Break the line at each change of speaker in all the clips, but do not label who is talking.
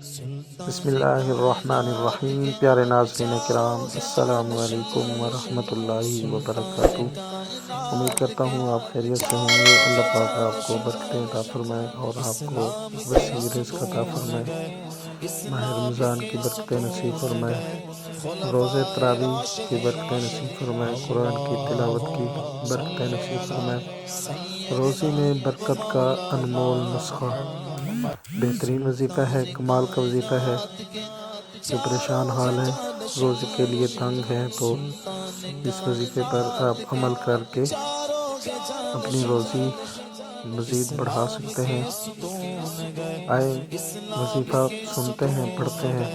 بسم اللہ الرحمن الرحیم۔ پیارے ناظرین کرام، السلام علیکم ورحمۃ اللہ وبرکاتہ۔ امید کرتا ہوں آپ خیریت سے ہوں گے۔ اللہ پاک آپ کو برکتیں عطا فرمائے اور آپ کو وسیع رزق عطا فرمائے، ماہ رمضان کی برکتیں نصیب فرمائے، روزے تراویح کی برکتیں نصیب فرمائے، قرآن کی تلاوت کی برکتیں نصیب فرمائے۔ روزی میں برکت کا انمول نسخہ، بہترین وظیفہ ہے، کمال کا وظیفہ ہے۔ جو پریشان حال ہے، روزی کے لیے تنگ ہے، تو اس وظیفے پر آپ عمل کر کے اپنی روزی مزید بڑھا سکتے ہیں۔ آئے وظیفہ سنتے ہیں، پڑھتے ہیں۔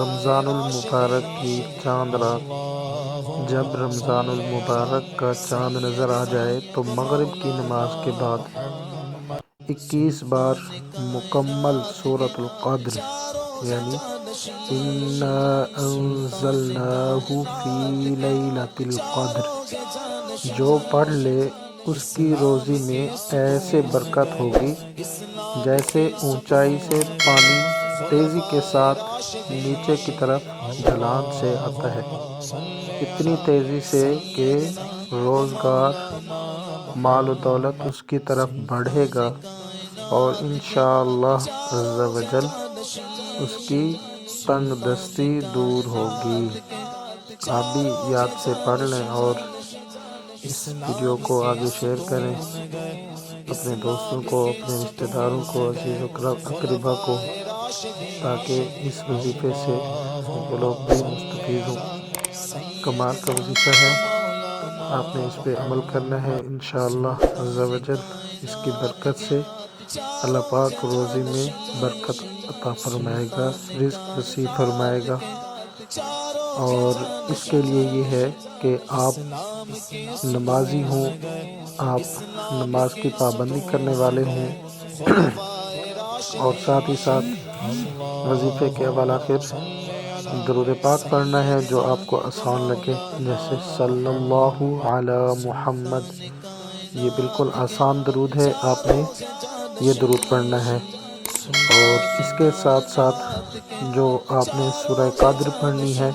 رمضان المبارک کی چاند رات، جب رمضان المبارک کا چاند نظر آ جائے تو مغرب کی نماز کے بعد 21 بار مکمل سورۃ القدر یعنی انا انزلناہ فی لیلۃ القدر جو پڑھ لے، اس کی روزی میں ایسے برکت ہوگی جیسے اونچائی سے پانی تیزی کے ساتھ نیچے کی طرف ڈھلان سے آتا ہے، اتنی تیزی سے کہ روزگار، مال و دولت اس کی طرف بڑھے گا اور انشاءاللہ عز و جل اس کی تنگ دستی دور ہوگی۔ آپ بھی یاد سے پڑھ لیں اور اس ویڈیو کو آگے شیئر کریں اپنے دوستوں کو، اپنے رشتہ داروں کو، عزیز و اقربا کو، تاکہ اس وظیفے سے وہ لوگ بھی مستفید ہوں۔ کمال کا وظیفہ ہے، آپ نے اس پہ عمل کرنا ہے۔ انشاءاللہ عز و جل اس کی برکت سے اللہ پاک روزی میں برکت عطا فرمائے گا، رزق وسیع فرمائے گا۔ اور اس کے لیے یہ ہے کہ آپ نمازی ہوں، آپ نماز کی پابندی کرنے والے ہوں اور ساتھ ہی ساتھ وظیفے کے اواخر درود پاک پڑھنا ہے جو آپ کو آسان لگے، جیسے صلی اللہ علی محمد۔ یہ بالکل آسان درود ہے، آپ نے یہ درود پڑھنا ہے۔ اور اس کے ساتھ ساتھ جو آپ نے سورہ قدر پڑھنی ہے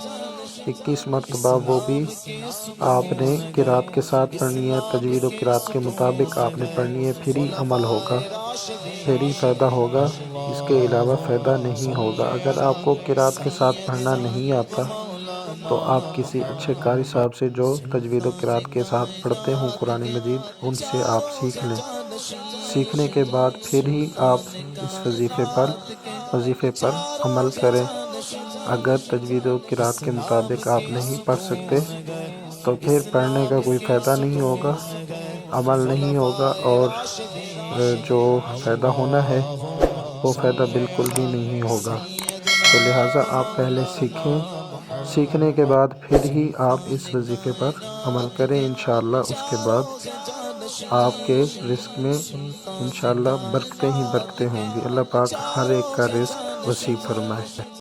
21 مرتبہ، وہ بھی آپ نے قرات کے ساتھ پڑھنی ہے، تجوید و قرات کے مطابق آپ نے پڑھنی ہے، پھر ہی عمل ہوگا، پھر ہی فائدہ ہوگا، اس کے علاوہ فائدہ نہیں ہوگا۔ اگر آپ کو قرات کے ساتھ پڑھنا نہیں آتا تو آپ کسی اچھے قاری صاحب سے جو تجوید و قرات کے ساتھ پڑھتے ہوں قرآن مجید، ان سے آپ سیکھ لیں۔ سیکھنے کے بعد پھر ہی آپ اس وظیفے پر عمل کریں۔ اگر تجوید و قرات کے مطابق آپ نہیں پڑھ سکتے تو پھر پڑھنے کا کوئی فائدہ نہیں ہوگا، عمل نہیں ہوگا، اور جو فائدہ ہونا ہے وہ فائدہ بالکل بھی نہیں ہوگا۔ تو لہٰذا آپ پہلے سیکھیں، سیکھنے کے بعد پھر ہی آپ اس وظیفے پر عمل کریں۔ انشاءاللہ اس کے بعد آپ کے رزق میں انشاءاللہ برکتیں ہی برکتیں ہوں گی۔ اللہ پاک ہر ایک کا رزق وسیع فرمائے۔